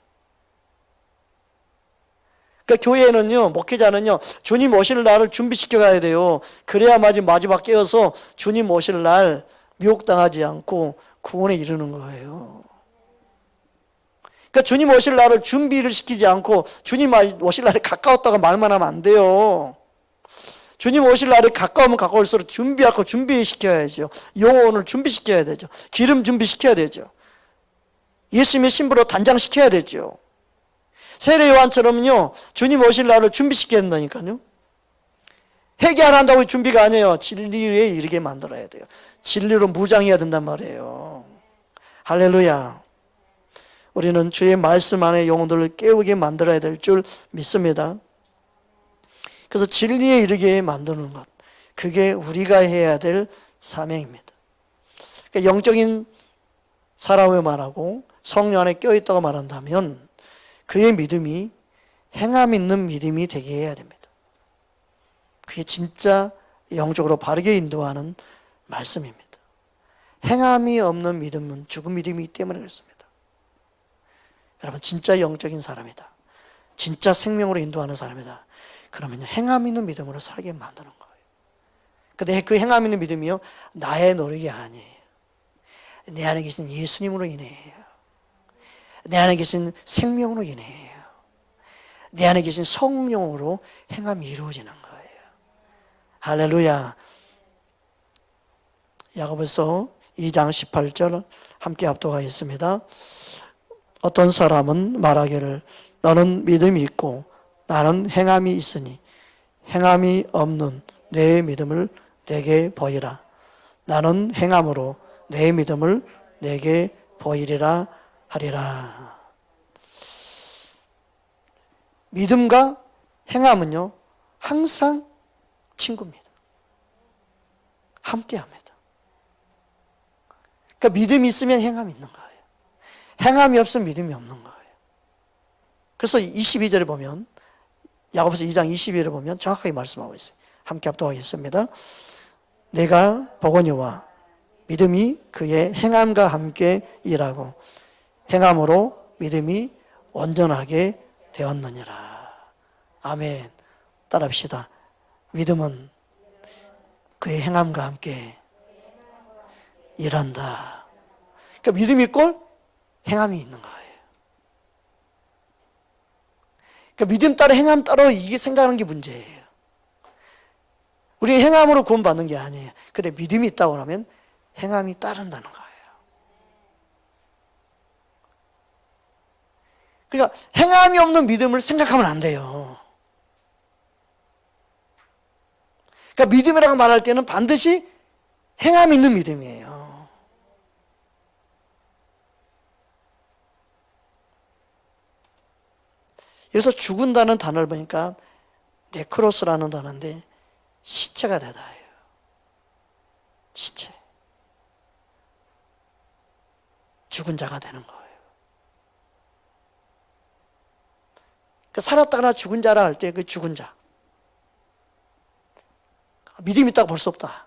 그러니까 교회는요, 목회자는요, 주님 오실 날을 준비시켜 가야 돼요. 그래야 마지막 깨어서 주님 오실 날 미혹당하지 않고 구원에 이르는 거예요. 그러니까 주님 오실 날을 준비를 시키지 않고 주님 오실 날에 가까웠다고 말만 하면 안 돼요. 주님 오실 날에 가까우면 가까울수록 준비하고 준비시켜야죠. 영혼을 준비시켜야 되죠. 기름 준비시켜야 되죠. 예수님의 신부로 단장시켜야 되죠. 세례 요한처럼요, 주님 오실 날을 준비시켜야 된다니까요. 회개 안 한다고 준비가 아니에요. 진리에 이르게 만들어야 돼요. 진리로 무장해야 된단 말이에요. 할렐루야. 우리는 주의 말씀 안에 영혼들을 깨우게 만들어야 될 줄 믿습니다. 그래서 진리에 이르게 만드는 것, 그게 우리가 해야 될 사명입니다. 그러니까 영적인 사람을 말하고 성령 안에 껴있다고 말한다면 그의 믿음이 행함 있는 믿음이 되게 해야 됩니다. 그게 진짜 영적으로 바르게 인도하는 말씀입니다. 행함이 없는 믿음은 죽은 믿음이기 때문에 그렇습니다. 여러분, 진짜 영적인 사람이다, 진짜 생명으로 인도하는 사람이다, 그러면 행함 있는 믿음으로 살게 만드는 거예요. 근데 그 행함 있는 믿음이요, 나의 노력이 아니에요. 내 안에 계신 예수님으로 인해요. 내 안에 계신 생명으로 인해요. 내 안에 계신 성령으로 행함이 이루어지는 거예요. 할렐루야. 야고보서 2장 18절 함께 합독하겠습니다. 어떤 사람은 말하기를 너는 믿음이 있고 나는 행함이 있으니 행함이 없는 내 믿음을 내게 보이라. 나는 행함으로 내 믿음을 내게 보이리라 하리라. 믿음과 행함은요, 항상 친구입니다. 함께합니다. 그러니까 믿음이 있으면 행함이 있는 거예요. 행함이 없으면 믿음이 없는 거예요. 그래서 22절에 보면, 야고보서 2장 22절에 보면 정확하게 말씀하고 있어요. 함께 합독하겠습니다. 내가 보거니와 믿음이 그의 행함과 함께 일하고 행함으로 믿음이 온전하게 되었느니라. 아멘. 따라합시다. 믿음은 그의 행함과 함께 일한다. 그러니까 믿음이 있고 행함이 있는 거예요. 그러니까 믿음 따로 행함 따로 이게 생각하는 게 문제예요. 우리 행함으로 구원받는 게 아니에요. 근데 믿음이 있다고 하면 행함이 따른다는 거예요. 그러니까 행함이 없는 믿음을 생각하면 안 돼요. 그러니까 믿음이라고 말할 때는 반드시 행함이 있는 믿음이에요. 여기서 죽은다는 단어를 보니까 네크로스라는 단어인데 시체가 되다예요. 시체. 죽은 자가 되는 거예요. 그러니까 살았다거나 죽은 자라 할 때 그 죽은 자. 믿음이 있다고 볼 수 없다.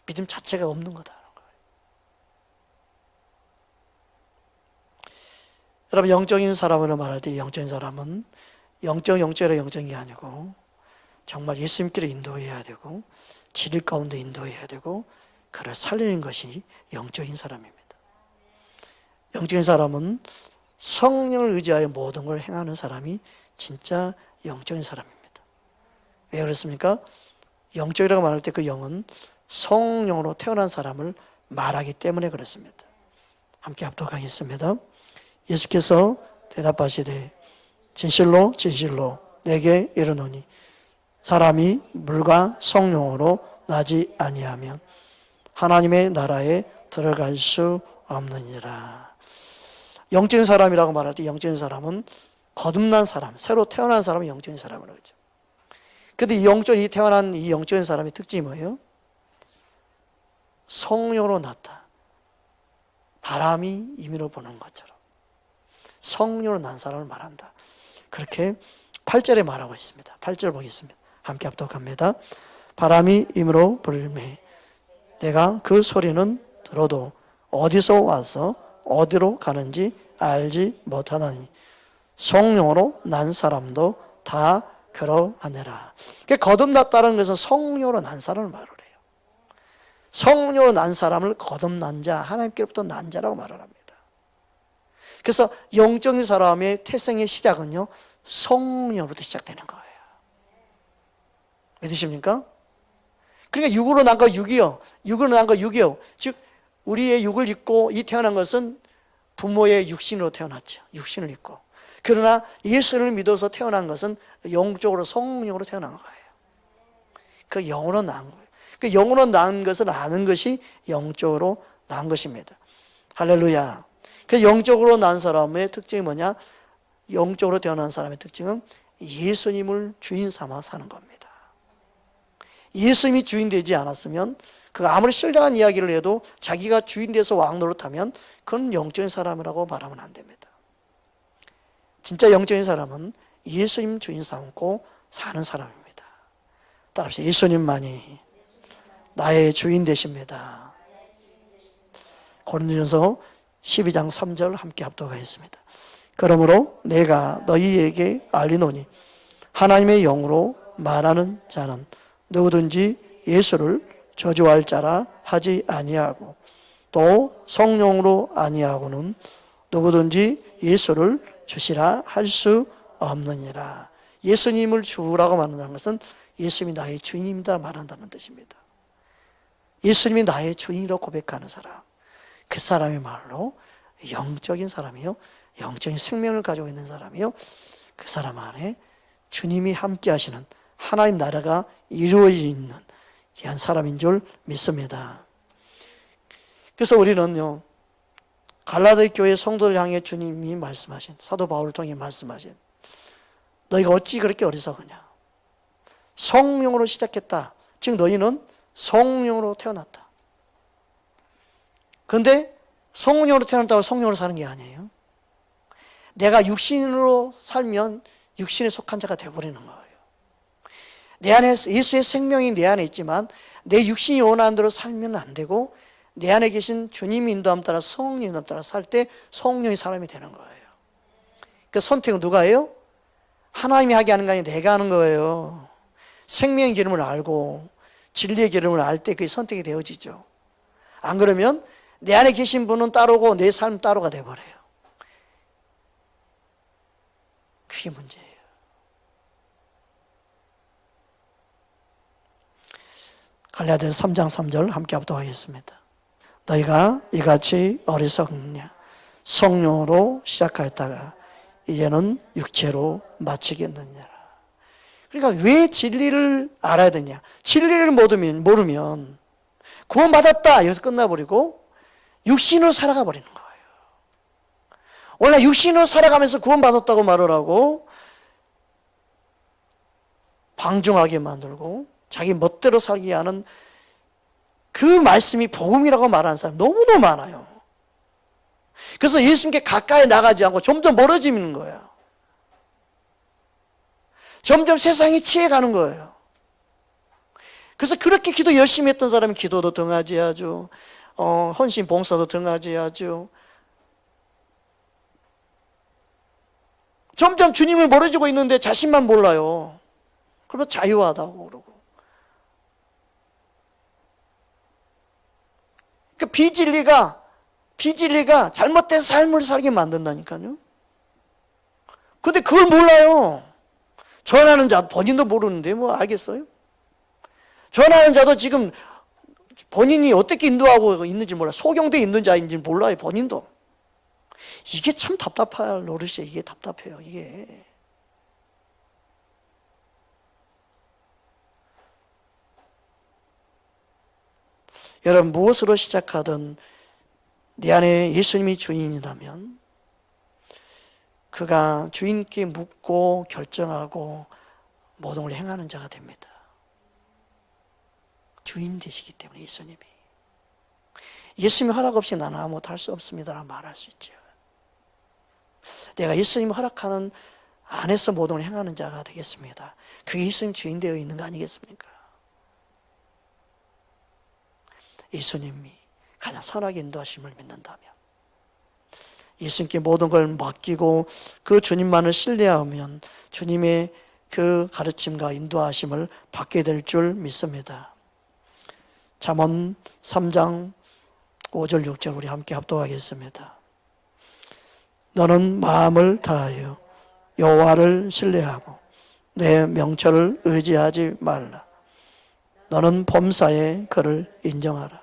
믿음 자체가 없는 거다. 여러분, 영적인 사람으로 말할 때 영적인 사람은 영적이라 영적인 게 아니고 정말 예수님께로 인도해야 되고 진리 가운데 인도해야 되고 그를 살리는 것이 영적인 사람입니다. 영적인 사람은 성령을 의지하여 모든 걸 행하는 사람이 진짜 영적인 사람입니다. 왜 그렇습니까? 영적이라고 말할 때 그 영은 성령으로 태어난 사람을 말하기 때문에 그렇습니다. 함께 합독하겠습니다. 예수께서 대답하시되 진실로 진실로 내게 이르노니 사람이 물과 성령으로 나지 아니하면 하나님의 나라에 들어갈 수 없느니라. 영적인 사람이라고 말할 때 영적인 사람은 거듭난 사람, 새로 태어난 사람이 영적인 사람이라고 하죠. 그런데 이 태어난 이 영적인 사람의 특징이 뭐예요? 성령으로 났다. 바람이 임의로 부는 것처럼 성령으로 난 사람을 말한다. 그렇게 8절에 말하고 있습니다. 8절 보겠습니다. 함께 합독합니다. 바람이 임의로 불매 내가 그 소리는 들어도 어디서 와서 어디로 가는지 알지 못하나니 성령으로 난 사람도 다 그러하느라. 거듭났다는 것은 성령으로 난 사람을 말을 해요. 성령으로 난 사람을 거듭난 자, 하나님께로부터 난 자라고 말을 합니다. 그래서 영적인 사람의 태생의 시작은요, 성령으로부터 시작되는 거예요. 믿으십니까? 그러니까 육으로 난 거 육이요. 육으로 난 거 육이요. 즉 우리의 육을 입고 이 태어난 것은 부모의 육신으로 태어났죠. 육신을 입고. 그러나 예수를 믿어서 태어난 것은 영적으로 성령으로 태어난 거예요. 그 영으로 난 거예요. 그 영으로 난 것을 아는 것이 영적으로 난 것입니다. 할렐루야. 그 영적으로 난 사람의 특징이 뭐냐? 영적으로 태어난 사람의 특징은 예수님을 주인 삼아 사는 겁니다. 예수님이 주인 되지 않았으면 그 아무리 신령한 이야기를 해도 자기가 주인 돼서 왕 노릇하면 그건 영적인 사람이라고 말하면 안 됩니다. 진짜 영적인 사람은 예수님 주인 삼고 사는 사람입니다. 따라합시다. 예수님만이 나의 주인 되십니다. 고린도전서 12장 3절 함께 합독하겠습니다. 그러므로 내가 너희에게 알리노니 하나님의 영으로 말하는 자는 누구든지 예수를 저주할 자라 하지 아니하고 또 성령으로 아니하고는 누구든지 예수를 주시라 할 수 없느니라. 예수님을 주라고 말한다는 것은 예수님이 나의 주인입니다 말한다는 뜻입니다. 예수님이 나의 주인이라고 고백하는 사람, 그 사람이 말로 영적인 사람이요, 영적인 생명을 가지고 있는 사람이요, 그 사람 안에 주님이 함께 하시는 하나님 나라가 이루어져 있는 귀한 사람인 줄 믿습니다. 그래서 우리는요, 갈라디 교회 성도를 향해 주님이 말씀하신, 사도 바울을 통해 말씀하신, 너희가 어찌 그렇게 어리석으냐? 성령으로 시작했다. 즉 너희는 성령으로 태어났다. 그런데 성령으로 태어났다고 성령으로 사는 게 아니에요. 내가 육신으로 살면 육신에 속한 자가 되어버리는 거예요. 내 안에 예수의 생명이 내 안에 있지만 내 육신이 원하는 대로 살면 안 되고 내 안에 계신 주님 인도함 따라 성령 인도함 따라 살 때 성령이 사람이 되는 거예요. 그 선택은 누가 해요? 하나님이 하게 하는 거 아니라 내가 하는 거예요. 생명의 기름을 알고 진리의 기름을 알 때 그게 선택이 되어지죠. 안 그러면 내 안에 계신 분은 따로고 내 삶 따로가 돼버려요. 그게 문제예요. 갈라디아서 3장 3절 함께 합독하겠습니다. 너희가 이같이 어리석냐? 성령으로 시작하였다가 이제는 육체로 마치겠느냐? 그러니까 왜 진리를 알아야 되냐? 진리를 모르면 구원받았다 여기서 끝나버리고 육신으로 살아가 버리는 거예요. 원래 육신으로 살아가면서 구원받았다고 말을 하고 방종하게 만들고 자기 멋대로 살게 하는 그 말씀이 복음이라고 말하는 사람이 너무너무 많아요. 그래서 예수님께 가까이 나가지 않고 점점 멀어지는 거예요. 점점 세상이 취해가는 거예요. 그래서 그렇게 기도 열심히 했던 사람이 기도도 등하지하죠. 헌신 봉사도 등하지하죠. 점점 주님을 멀어지고 있는데 자신만 몰라요. 그러면 자유하다고 그러고. 그 비진리가 잘못된 삶을 살게 만든다니까요. 근데 그걸 몰라요. 전하는 자 본인도 모르는데 뭐 알겠어요? 전하는 자도 지금 본인이 어떻게 인도하고 있는지 몰라. 소경돼 있는 자인지 몰라요, 본인도. 이게 참 답답할 노릇이에요. 이게 답답해요, 이게. 여러분, 무엇으로 시작하든 내 안에 예수님이 주인이라면 그가 주인께 묻고 결정하고 모든 걸 행하는 자가 됩니다. 주인 되시기 때문에 예수님이. 예수님 허락 없이 나는 아무것도 할 수 없습니다라고 말할 수 있죠. 내가 예수님 허락하는 안에서 모든 걸 행하는 자가 되겠습니다. 그게 예수님 주인 되어 있는 거 아니겠습니까? 예수님이 가장 선하게 인도하심을 믿는다면, 예수님께 모든 걸 맡기고 그 주님만을 신뢰하면 주님의 그 가르침과 인도하심을 받게 될 줄 믿습니다. 잠언 3장 5절 6절 우리 함께 합독하겠습니다. 너는 마음을 다하여 여호와를 신뢰하고 내 명철을 의지하지 말라. 너는 범사에 그를 인정하라.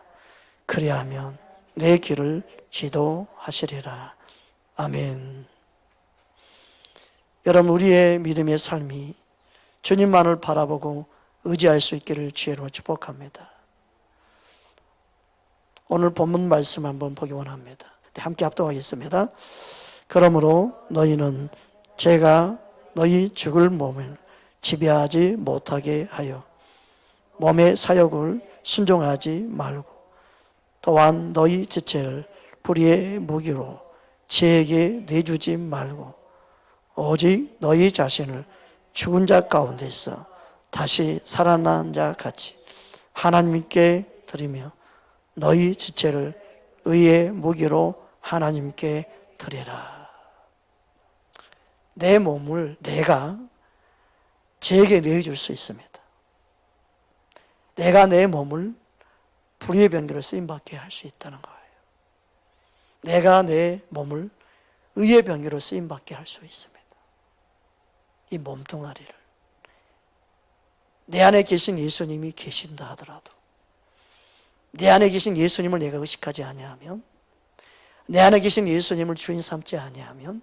그리하면 내 길을 지도하시리라. 아멘. 여러분, 우리의 믿음의 삶이 주님만을 바라보고 의지할 수 있기를 주의로 축복합니다. 오늘 본문 말씀 한번 보기 원합니다. 네, 함께 합독하겠습니다. 그러므로 너희는 제가 너희 죽을 몸을 지배하지 못하게 하여 몸의 사욕을 순종하지 말고 또한 너희 지체를 불의의 무기로 죄에게 내주지 말고 오직 너희 자신을 죽은 자 가운데서 다시 살아난 자 같이 하나님께 드리며 너희 지체를 의의 무기로 하나님께 드리라. 내 몸을 내가 죄에게 내줄 수 있습니다. 내가 내 몸을 불의의 병기로 쓰임받게 할 수 있다는 거예요. 내가 내 몸을 의의 병기로 쓰임받게 할 수 있습니다. 이 몸뚱아리를 내 안에 계신 예수님이 계신다 하더라도, 내 안에 계신 예수님을 내가 의식하지 아니하면, 내 안에 계신 예수님을 주인 삼지 아니하면,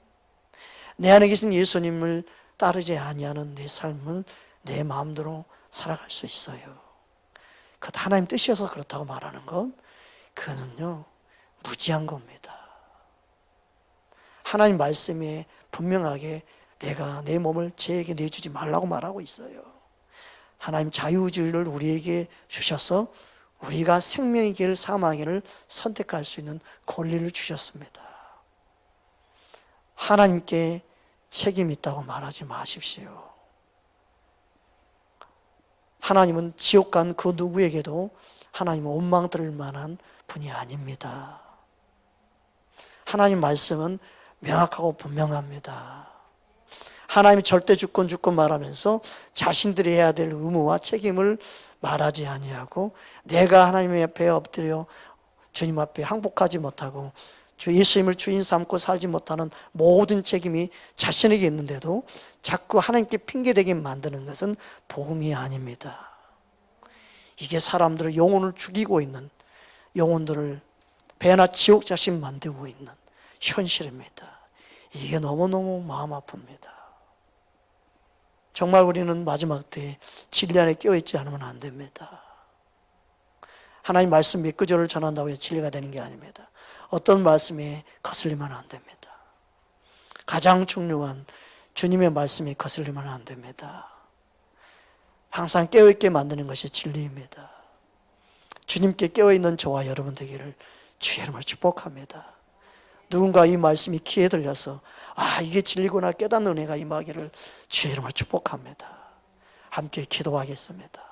내 안에 계신 예수님을 따르지 아니하는 내 삶을 내 마음대로 살아갈 수 있어요. 그 하나님 뜻이어서 그렇다고 말하는 건 그는요 무지한 겁니다. 하나님 말씀에 분명하게 내가 내 몸을 죄에게 내주지 말라고 말하고 있어요. 하나님 자유의지를 우리에게 주셔서 우리가 생명의 길, 사망의 길을 선택할 수 있는 권리를 주셨습니다. 하나님께 책임이 있다고 말하지 마십시오. 하나님은 지옥 간 그 누구에게도 하나님은 원망 들을 만한 분이 아닙니다. 하나님 말씀은 명확하고 분명합니다. 하나님이 절대 주권 말하면서 자신들이 해야 될 의무와 책임을 말하지 아니하고, 내가 하나님 앞에 엎드려 주님 앞에 항복하지 못하고 주 예수님을 주인 삼고 살지 못하는 모든 책임이 자신에게 있는데도 자꾸 하나님께 핑계대게 만드는 것은 복음이 아닙니다. 이게 사람들의 영혼을 죽이고 있는, 영혼들을 배나 지옥 자신 만들고 있는 현실입니다. 이게 너무너무 마음 아픕니다. 정말 우리는 마지막 때에 진리 안에 깨어있지 않으면 안 됩니다. 하나님 말씀 몇 구절을 전한다고 해서 진리가 되는 게 아닙니다. 어떤 말씀에 거슬리면 안 됩니다. 가장 중요한 주님의 말씀이 거슬리면 안 됩니다. 항상 깨어있게 만드는 것이 진리입니다. 주님께 깨어있는 저와 여러분 되기를 주의 이름으로 축복합니다. 누군가 이 말씀이 귀에 들려서 이게 진리구나 깨닫는 은혜가 임하기를 주의 이름으로 축복합니다. 함께 기도하겠습니다.